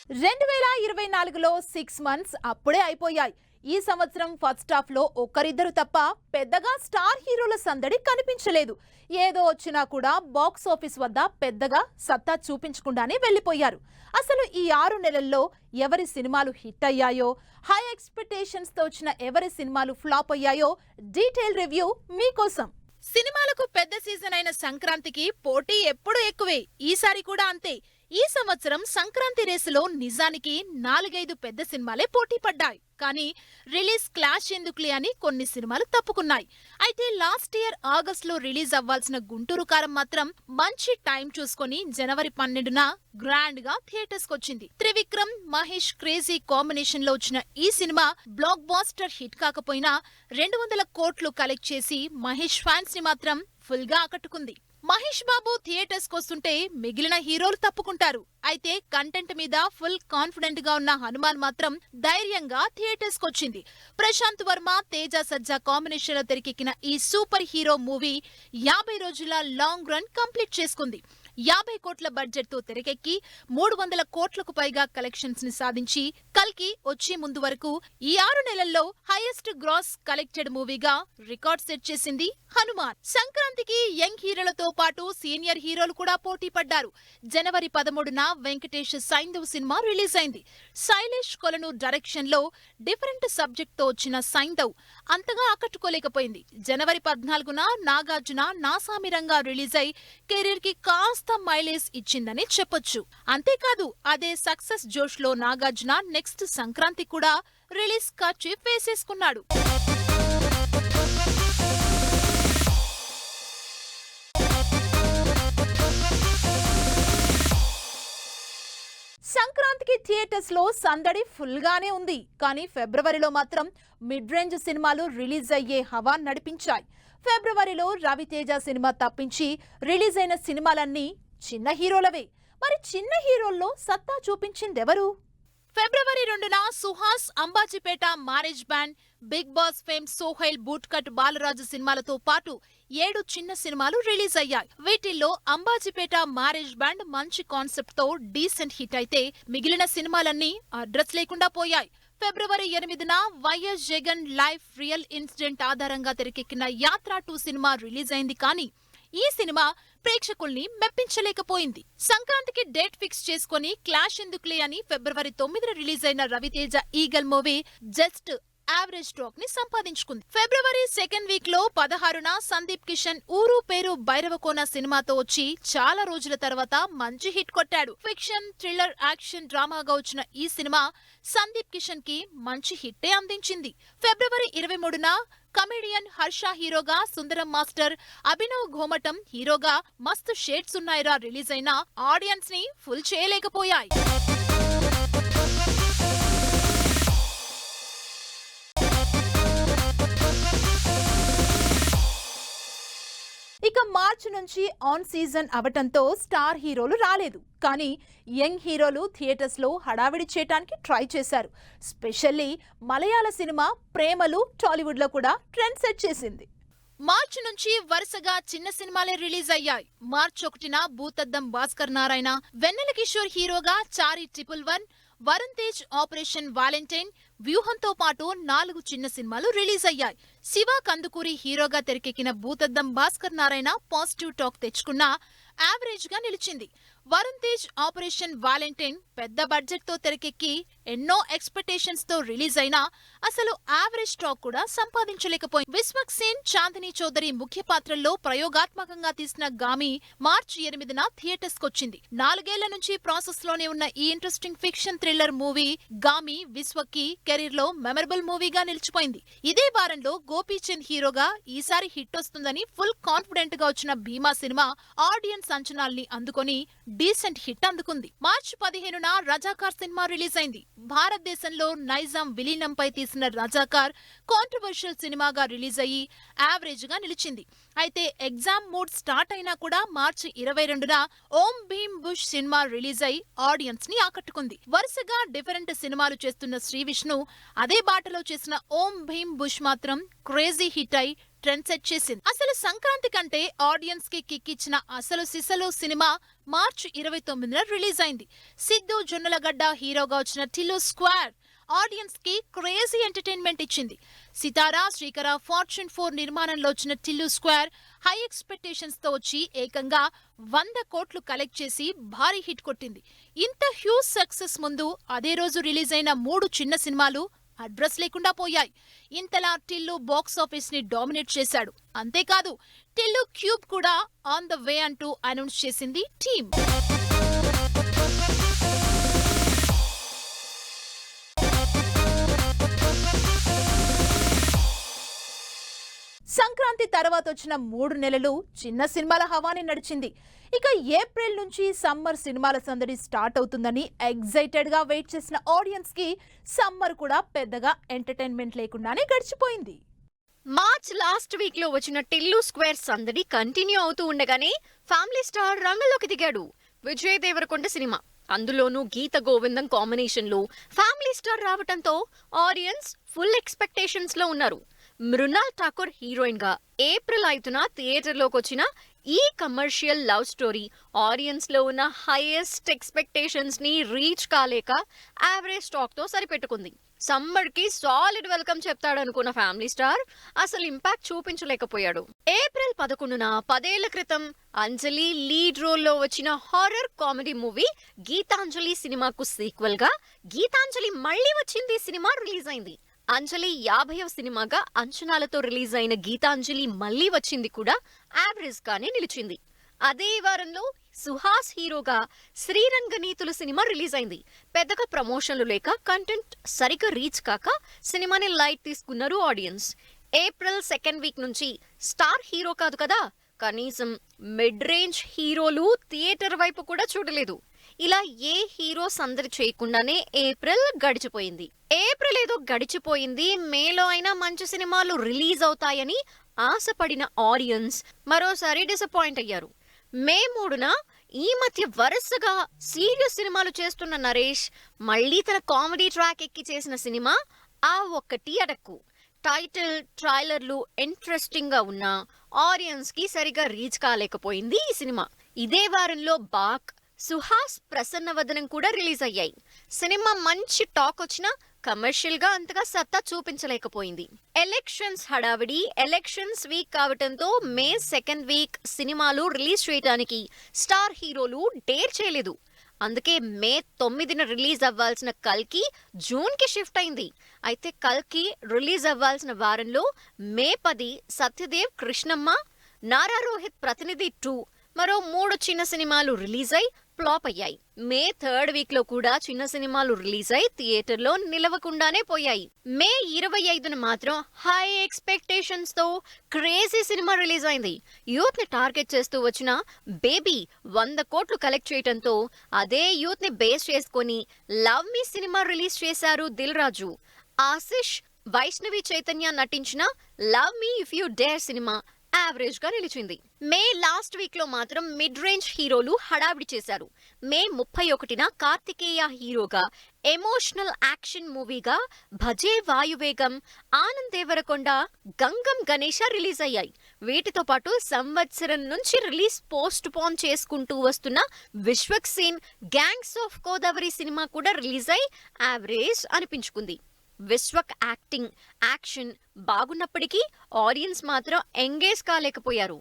2024లో 6 months అప్పుడే అయిపోయాయి. ఈ సంవత్సరం ఫస్ట్ హాఫ్ లో ఒక్కరిద్దరు తప్ప పెద్దగా స్టార్ హీరోల సందడి కనిపించలేదు. ఏదో వచ్చినా కూడా బాక్స్ ఆఫీస్ వద్ద పెద్దగా సత్తా చూపించకుండానే వెళ్లిపోయారు. అసలు ఈ 6 నెలల్లో ఎవరి సినిమాలు హిట్ అయ్యాయో, హై ఎక్స్పెక్టేషన్స్ తో వచ్చిన ఎవరి సినిమాలు ఫ్లాప్ అయ్యాయో డీటెయిల్ రివ్యూ మీకోసం. సినిమాలకు పెద్ద సీజన్ అయిన సంక్రాంతికి పోటీ ఎప్పుడూ ఎక్కువే. ఈసారి కూడా అంతే. ఈ సంవత్సరం సంక్రాంతి రేసులో నిజానికి 4-5 పెద్ద సినిమాలే పోటీ పడ్డాయి. కానీ రిలీజ్ క్లాష్ ఎందుకులే అని కొన్ని సినిమాలు తప్పుకున్నాయి. అయితే లాస్ట్ ఇయర్ ఆగస్టులో రిలీజ్ అవ్వాల్సిన గుంటూరు కారం మాత్రం మంచి టైం చూసుకొని జనవరి 12న గ్రాండ్ గా థియేటర్స్ కొచ్చింది. త్రివిక్రమ్, మహేష్ క్రేజీ కాంబినేషన్ లో వచ్చిన ఈ సినిమా బ్లాక్ బాస్టర్ హిట్ కాకపోయినా 200 కోట్లు కలెక్ట్ చేసి మహేష్ ఫ్యాన్స్ ని మాత్రం ఫుల్ గా ఆకట్టుకుంది. మహేష్ బాబు థియేటర్స్ కొస్తుంటే మిగిలిన హీరోలు తప్పుకుంటారు. అయితే కంటెంట్ మీద ఫుల్ కాన్ఫిడెంట్ గా ఉన్న హనుమాన్ మాత్రం ధైర్యంగా థియేటర్స్ కొచ్చింది. ప్రశాంత్ వర్మ, తేజ సజ్జా కాంబినేషన్ లో తెరకెక్కిన ఈ సూపర్ హీరో మూవీ 50 రోజుల లాంగ్ రన్ కంప్లీట్ చేసుకుంది. 50 కోట్ల బడ్జెట్ తో తెరకెక్కి 300 కోట్లకు పైగా కలెక్షన్స్ ని సాధించి కల్కి వచ్చే ముందు వరకు ఈ 6 నెలల్లో హైయెస్ట్ గ్రాస్ కలెక్టెడ్ మూవీగా రికార్డ్ సెట్ చేసింది హనుమాన్. సంక్రాంతికి యంగ్ హీరోలతో పాటు సీనియర్ హీరోలు కూడా పోటీ పడ్డారు. జనవరి 13న వెంకటేష్ సైంధవ్ సినిమా రిలీజ్ అయింది. శైలేష్ కొలను డైరెక్షన్ లో డిఫరెంట్ సబ్జెక్ట్ తో వచ్చిన సైంధవ్ అంతగా ఆకట్టుకోలేకపోయింది. జనవరి 14న నాగార్జున నాసామిరంగా రిలీజ్ అయి కెరీర్ కి కాస్త మైలేజ్ ఇచ్చిందని చెప్పొచ్చు. అంతేకాదు అదే సక్సెస్ జోష్ లో నాగార్జున నెక్స్ట్ సంక్రాంతి కూడా రిలీజ్ కర్చీఫ్ వేసేసుకున్నాడు. సంక్రాంతికి థియేటర్స్ లో సందడి ఫుల్ గానే ఉంది. కానీ ఫిబ్రవరిలో మాత్రం మిడ్ రేంజ్ సినిమాలు రిలీజ్ అయ్యే హవా నడిపించాయి. ఫిబ్రవరిలో రవితేజ సినిమా తప్పించి రిలీజ్ అయిన సినిమాలన్నీ చిన్న హీరోలవే. మరి చిన్న హీరోల్లో సత్తా చూపించిందెవరు? ఫిబ్రవరి 2న Suhas Ambajipeta marriage band, big boss fame Sohail bootcut Balaraju సినిమాలతో పాటు 7 చిన్న సినిమాలు రిలీజ్ అయ్యాయి. వీటిల్లో అంబాజీపేట మ్యారేజ్ బ్యాండ్ మంచి కాన్సెప్ట్ తో డీసెంట్ హిట్ అయితే మిగిలిన సినిమాలన్నీ అడ్రస్ లేకుండా పోయాయి. ఫిబ్రవరి 8న YS Jagan life real incident ఆధారంగా తెరకెక్కిన యాత్ర 2 సినిమా రిలీజ్ అయింది. కానీ ఈ సినిమా ప్రేక్షకుల్ని మెప్పించలేకపోయింది. సంక్రాంతికి డేట్ ఫిక్స్ చేసుకుని క్లాష్ ఎందుకులే అని ఫిబ్రవరి 9న రిలీజ్ అయిన Raviteja Eagle movie just average talk ని సంపాదించుకుంది. ఫిబ్రవరి సెకండ్ వీక్ లో 16న సందీప్ కిషన్ ఊరు పేరు భైరవకోన సినిమాతో వచ్చి చాలా రోజుల తర్వాత మంచి హిట్ కొట్టాడు. ఫిక్షన్, థ్రిల్లర్, యాక్షన్ డ్రామాగా వచ్చిన ఈ సినిమా సందీప్ కిషన్ కి మంచి హిట్టే అందించింది. ఫిబ్రవరి 23న కమెడియన్ హర్ష హీరోగా, సుందరం మాస్టర్, అభినవ్ ఘోమటం హీరోగా మస్తు షేడ్స్ ఉన్నాయిరా రిలీజ్ అయిన ఆడియన్స్ ని ఫుల్ చేయలేకపోయాయి. ఇక మార్చి నుంచి ఆన్ సీజన్ అవటంతో స్టార్ హీరోలు రాలేదు. కానీ యంగ్ హీరోలు థియేటర్స్ లో హడావిడి చేయడానికి ట్రై చేశారు. స్పెషల్లీ మలయాళ సినిమా ప్రేమలు టాలీవుడ్ లో కూడా ట్రెండ్ సెట్ చేసింది. మార్చి నుంచి వరుసగా చిన్న సినిమాలే రిలీజ్ అయ్యాయి. మార్చి 1న భూతద్దం భాస్కర్ నారాయణ, వెన్నెల కిషోర్ హీరోగా చారి 111, వరుణ్ తేజ్ ఆపరేషన్ వాలెంటైన్, వ్యూహంతో పాటు 4 చిన్న సినిమాలు రిలీజ్ అయ్యాయి. శివ కందుకూరి హీరోగా తెరకెక్కిన భూతద్దం భాస్కర్ నారాయణ పాజిటివ్ టాక్ తెచ్చుకున్న యావరేజ్ గా నిలిచింది. వరుణ్ తేజ్ ఆపరేషన్ వాలెంటైన్ పెద్ద బడ్జెట్ తో తెరకెక్కి ఎన్నో ఎక్స్పెక్టేషన్స్ తో రిలీజ్ అయినా అసలు యావరేజ్ టాక్ కూడా సంపాదించలేకపోయింది. విశ్వక్ సేన్, చాందిని చౌదరి ముఖ్య పాత్రల్లో ప్రయోగాత్మకంగా తీసిన గామి మార్చి 8న థియేటర్స్ కొచ్చింది. 4 ఏళ్ల నుంచి ప్రాసెస్ లోనే ఉన్న ఈ interesting fiction thriller movie Gaami Vishwak కి కెరీర్ లో మెమరబుల్ మూవీగా నిలిచిపోయింది. ఇదే వారంలో గోపీచంద్ హీరోగా ఈసారి హిట్ వస్తుందని ఫుల్ కాన్ఫిడెంట్ గా వచ్చిన భీమా సినిమా ఆడియన్స్ అంచనాల్ని అందుకొని డీసెంట్ హిట్ అందుకుంది. మార్చి 15న రజాకార్ సినిమా రిలీజ్ అయింది. భారతదేశంలో నైజాం విలీనంపై తీసిన రజాకార్ కాంట్రవర్షియల్ సినిమాగా రిలీజ్ అయ్యి యావరేజ్ గా నిలిచింది. అయితే ఎగ్జామ్ మూడ్ స్టార్ట్ అయినా కూడా మార్చి 22న ఓం భీమ్ బుష్ సినిమా రిలీజ్ అయి ఆడియన్స్ ని ఆకట్టుకుంది. వరుసగా డిఫరెంట్ సినిమాలు చేస్తున్న శ్రీ విష్ణు అదే బాటలో చేసిన ఓం భీమ్ బుష్ మాత్రం క్రేజీ హిట్ అయి ట్రెండ్ సెట్ చేసింది. అసలు సంక్రాంతి కంటే ఆడియన్స్ కి కిక్ ఇచ్చిన అసలు సిసలు సినిమా మార్చి 29న రిలీజ్ అయింది. సిద్ధు జొన్నలగడ్డ హీరోగా వచ్చిన టిల్లు స్క్వేర్ ఆడియన్స్ కి క్రేజీ ఎంటర్టైన్మెంట్ ఇచ్చింది. సితారా శ్రీకర ఫార్చ్యూన్ 4 నిర్మాణంలో వచ్చిన టిల్లు స్క్వేర్ హై ఎక్స్పెక్టేషన్స్ తో వచ్చి ఏకంగా 100 కోట్లు కలెక్ట్ చేసి భారీ హిట్ కొట్టింది. ఇంత హ్యూజ్ సక్సెస్ ముందు అదే రోజు రిలీజ్ అయిన 3 చిన్న సినిమాలు అడ్రస్ లేకుండా పోయాయి. ఇంతలా టిల్లు బాక్స్ ఆఫీస్ ని డామినేట్ చేశాడు. అంతేకాదు టిల్లు క్యూబ్ కూడా ఆన్ ద వే అంటూ అనౌన్స్ చేసింది టీమ్. సంక్రాంతి తర్వాత వచ్చిన 3 నెలలు చిన్న సినిమాల హవాని నడిచింది. ఇక ఏప్రిల్ నుంచి సమ్మర్ సినిమాల సందడి స్టార్ట్ అవుతుందని ఎగ్జైటెడ్ గా వెయిట్ చేసిన ఆడియన్స్ కి సమ్మర్ కూడా పెద్దగా ఎంటర్టైన్మెంట్ లేకుండానే గడిచిపోయింది. మార్చ్ లాస్ట్ వీక్ లో వచ్చిన టిల్లు స్క్వేర్ సందడి కంటిన్యూ అవుతూ ఉండగానే ఫ్యామిలీ స్టార్ రంగంలోకి దిగాడు. విజయ్ దేవరకొండ సినిమా, అందులోనూ గీత గోవిందం కాంబినేషన్ లో ఫ్యామిలీ స్టార్ రావటంతో ఆడియన్స్ ఫుల్ ఎక్స్పెక్టేషన్స్ లో ఉన్నారు. మృణాల్ ఠాకూర్ హీరోయిన్ గా ఏప్రిల్ 5న థియేటర్లోకి వచ్చిన ఈ కమర్షియల్ లవ్ స్టోరీ ఆడియన్స్ లో ఉన్న హైయెస్ట్ ఎక్స్పెక్టేషన్స్ ని రీచ్ కాలేక యావరేజ్ టాక్ తో సరిపెట్టుకుంది. సమ్మర్ కి సాలిడ్ వెల్కమ్ చెప్తాడనుకున్న ఫ్యామిలీ స్టార్ అసలు ఇంపాక్ట్ చూపించలేకపోయాడు. ఏప్రిల్ 11న 10 ఏళ్ల క్రితం అంజలి లీడ్ రోల్ లో వచ్చిన హారర్ కామెడీ మూవీ గీతాంజలి సినిమాకు సీక్వెల్ గా గీతాంజలి మళ్లీ వచ్చింది సినిమా రిలీజ్ అయింది. అంజలి 50వ సినిమాగా అంచనాలతో రిలీజ్ అయిన గీతాంజలి మళ్లీ వచ్చింది కూడా యావరేజ్ గానే నిలిచింది. అదే వారంలో సుహాస్ హీరోగా శ్రీరంగనీతులు సినిమా రిలీజ్ అయింది. పెద్దగా ప్రమోషన్లు లేక కంటెంట్ సరిగ్గా రీచ్ కాక సినిమాని లైట్ తీసుకున్నారు ఆడియన్స్. ఏప్రిల్ 2nd వీక్ నుంచి స్టార్ హీరో కాదు కదా, కనీసం మిడ్ రేంజ్ హీరోలు థియేటర్ వైపు కూడా చూడలేదు. ఇలా ఏ హీరో సందడి చేయకుండానే ఏప్రిల్ గడిచిపోయింది. ఏప్రిల్ ఏదో గడిచిపోయింది, మేలో అయినా మంచి సినిమాలు రిలీజ్ అవుతాయని ఆశపడిన ఆడియన్స్ మరోసారి డిసప్పాయింట్ అయ్యారు. మే 3న ఈ మధ్య వరుసగా సీరియస్ సినిమాలు చేస్తున్న నరేష్ మళ్లీ తన కామెడీ ట్రాక్ ఎక్కి చేసిన సినిమా ఆ ఒక్కటి అడక్కు. టైటిల్, ట్రైలర్లు ఇంట్రెస్టింగ్ గా ఉన్నా ఆడియన్స్ కి సరిగా రీచ్ కాలేకపోయింది ఈ సినిమా. ఇదే వారంలో బాక్, సుహాస్ ప్రసన్నవదనం కూడా రిలీజ్ అయ్యాయి. సినిమా మంచి టాక్ వచ్చినా కమర్షియల్ గా అంతగా సత్తా చూపించలేకపోయింది. ఎలక్షన్స్ హడావిడి, ఎలక్షన్స్ వీక్ కావటంతో మే 2nd వీక్ సినిమాలు రిలీజ్ చేయడానికి స్టార్ హీరోలు డేర్ చేయలేదు. అందుకే మే 9న రిలీజ్ అవ్వాల్సిన కల్కి జూన్ కి షిఫ్ట్ అయింది. అయితే కల్కి రిలీజ్ అవ్వాల్సిన వారంలో మే 10 సత్యదేవ్, కృష్ణమ్మ, నారా రోహిత్ ప్రతినిధి 2 మరో 3 చిన్న సినిమాలు రిలీజ్ అయి ఫ్లాప్ అయ్యాయి. మే 3rd వీక్ లో కూడా చిన్న సినిమాలు రిలీజ్ అయి థియేటర్లో నిలవకుండానే పోయాయి. మే 25న మాత్రం హై ఎక్స్పెక్టేషన్స్ తో క్రేజీ సినిమా రిలీజ్ అయింది. యూత్ ని టార్గెట్ చేస్తూ వచ్చిన బేబీ 100 కోట్లు కలెక్ట్ చేయడంతో అదే యూత్ ని బేస్ చేసుకుని లవ్ మీ సినిమా రిలీజ్ చేశారు దిల్ రాజు. ఆశిష్, వైష్ణవి చైతన్య నటించిన love me if you dare cinema average గా నిలిచింది. మే లాస్ట్ వీక్ లో మాత్రం మిడ్ రేంజ్ హీరోలు హడావిడి చేశారు. మే 31న కార్తికేయ హీరోగా ఎమోషనల్ యాక్షన్ మూవీగా భజే వాయువేగం, ఆనంద్ దేవరకొండ, గంగం గణేశ రిలీజ్ అయ్యాయి. వీటితో పాటు సంవత్సరం నుంచి రిలీజ్ పోస్ట్ పోన్ చేసుకుంటూ వస్తున్న విశ్వక్ సేన్ గ్యాంగ్స్ ఆఫ్ గోదావరి సినిమా కూడా రిలీజ్ అయి యావరేజ్ అనిపించుకుంది. విశ్వక్ యాక్టింగ్, యాక్షన్ బాగున్నప్పటికీ ఆడియన్స్ మాత్రం ఎంగేజ్ కాలేకపోయారు.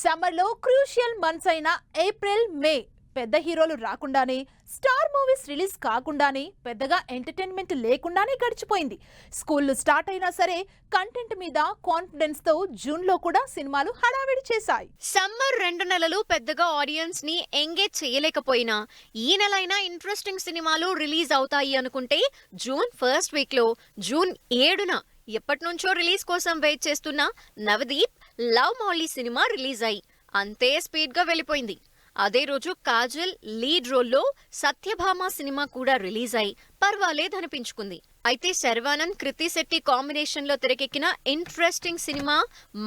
సమ్మర్లో క్రూషియల్ మంత్స్ అయిన ఏప్రిల్, మే పెద్ద హీరోలు రాకుండానే, స్టార్ మూవీస్ రిలీజ్ కాకుండానే, పెద్దగా ఎంటర్టైన్మెంట్ లేకుండానే గడిచిపోయింది. స్కూళ్లు స్టార్ట్ అయినా సరే కంటెంట్ మీద కాన్ఫిడెన్స్ తో జూన్ లో కూడా సినిమాలు హడావిడి చేశాయి. సమ్మర్ 2 నెలలు పెద్దగా ఆడియన్స్ ని ఎంగేజ్ చేయలేకపోయినా ఈ నెలైనా ఇంట్రెస్టింగ్ సినిమాలు రిలీజ్ అవుతాయి అనుకుంటే జూన్ 1st వీక్ లో జూన్ 7న ఎప్పటి నుంచో రిలీజ్ కోసం వెయిట్ చేస్తున్న Navdeep love Mouli cinema release అయి అంతే స్పీడ్ గా వెళ్ళిపోయింది. అదే రోజు కాజల్ లీడ్ రోల్లో సత్యభామ సినిమా కూడా రిలీజ్ అయి పర్వాలేదనిపించుకుంది. అయితే శర్వానంద్, కృతి శెట్టి కాంబినేషన్ లో తెరకెక్కిన ఇంట్రెస్టింగ్ సినిమా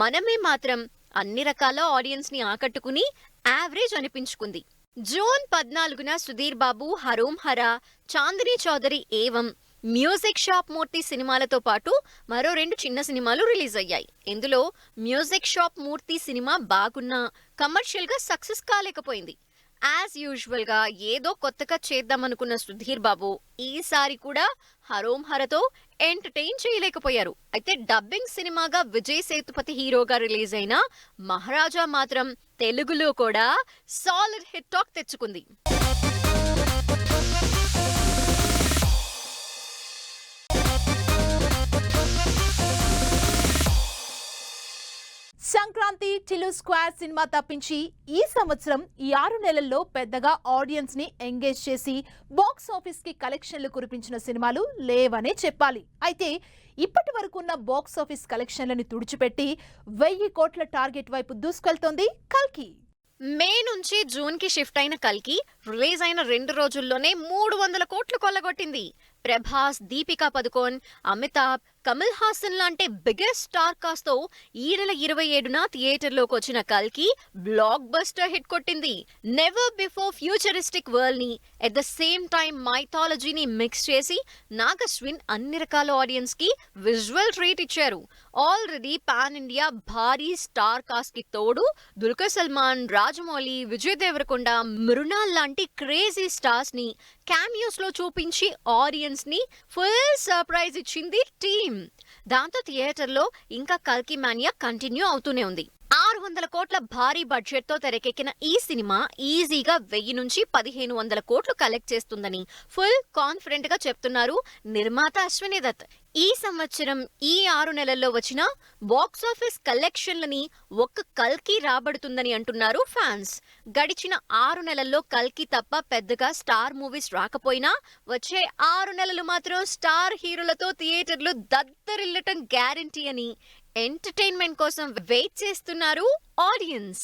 మనమే మాత్రం అన్ని రకాల ఆడియన్స్ ని ఆకట్టుకుని యావరేజ్ అనిపించుకుంది. జూన్ 14న సుధీర్ బాబు హరోం హరా, చాందిని చౌదరి ఏవం, మ్యూజిక్ షాప్ మూర్తి సినిమాలతో పాటు మరో 2 చిన్న సినిమాలు రిలీజ్ అయ్యాయి. ఇందులో మ్యూజిక్ షాప్ మూర్తి సినిమా బాగున్నా కమర్షియల్ గా సక్సెస్ కాలేకపోయింది. యాజ్ యూజువల్ గా ఏదో కొత్తగా చేద్దామనుకున్న సుధీర్ బాబు ఈసారి కూడా హరోం హరతో ఎంటర్టైన్ చేయలేకపోయారు. అయితే డబ్బింగ్ సినిమాగా విజయ్ సేతుపతి హీరోగా రిలీజ్ అయిన మహారాజా మాత్రం తెలుగులో కూడా సాలిడ్ హిట్ టాక్ తెచ్చుకుంది. సంక్రాంతి టిల్లు స్క్వేర్ సినిమా తప్పించి ఈ సంవత్సరం ఈ 6 నెలల్లో పెద్దగా ఆడియన్స్ ని ఎంగేజ్ చేసి బాక్స్ ఆఫీస్ కి కలెక్షన్లు కురిపించిన సినిమాలు లేవనే చెప్పాలి. అయితే ఇప్పటి వరకు ఉన్న బాక్స్ ఆఫీస్ కలెక్షన్లను తుడిచిపెట్టి 1000 కోట్ల టార్గెట్ వైపు దూసుకెళ్తోంది కల్కి. మే నుంచి జూన్ కి షిఫ్ట్ అయిన కల్కి రిలీజ్ అయిన 2 రోజుల్లోనే 300 కోట్లు కొల్లగొట్టింది. ప్రభాస్, దీపికా పదుకోన్, అమితాబ్, కమల్ హాసన్ లాంటి బిగ్గెస్ట్ స్టార్ కాస్ట్ తో ఈ నెల 27న థియేటర్లోకి వచ్చిన కల్కి బ్లాక్ బస్టర్ హిట్ కొట్టింది. నెవర్ బిఫోర్ ఫ్యూచరిస్టిక్ వరల్డ్ ని ఎట్ ద సేమ్ టైం మైథాలజీని మిక్స్ చేసి నాగశ్విన్ అన్ని రకాల ఆడియన్స్ కి విజువల్ ట్రీట్ ఇచ్చారు. ఆల్రెడీ పాన్ ఇండియా భారీ స్టార్ కాస్ట్ కి తోడు దుల్కర్ సల్మాన్, రాజమౌళి, విజయ్ దేవరకొండ, మృణాల్ లాంటి క్రేజీ స్టార్స్ ని క్యామియోస్ లో చూపించి ఆడియన్స్ ని ఫుల్ సర్ప్రైజ్ ఇచ్చింది టీమ్. దాంతో థియేటర్ లో ఇంకా కల్కి మానియా కంటిన్యూ అవుతూనే ఉంది. 600 కోట్ల భారీ బడ్జెట్ తో తెరకెక్కిన ఈ సినిమా ఈజీగా 1000 నుంచి 1500 కోట్లు కలెక్ట్ చేస్తుందని ఫుల్ కాన్ఫిడెంట్ గా చెప్తున్నారు నిర్మాత అశ్విని దత్. ఈ సంవత్సరం ఈ 6 నెలల్లో వచ్చిన బాక్స్ ఆఫీస్ కలెక్షన్లని ఒక్క కల్కి రాబడుతుందని అంటున్నారు ఫ్యాన్స్. గడిచిన 6 నెలల్లో కల్కి తప్ప పెద్దగా స్టార్ మూవీస్ రాకపోయినా వచ్చే 6 నెలలు మాత్రం స్టార్ హీరోలతో థియేటర్లు దద్దరిల్లటం గ్యారంటీ అని ఎంటర్టైన్మెంట్ కోసం వెయిట్ చేస్తున్నారు ఆడియన్స్.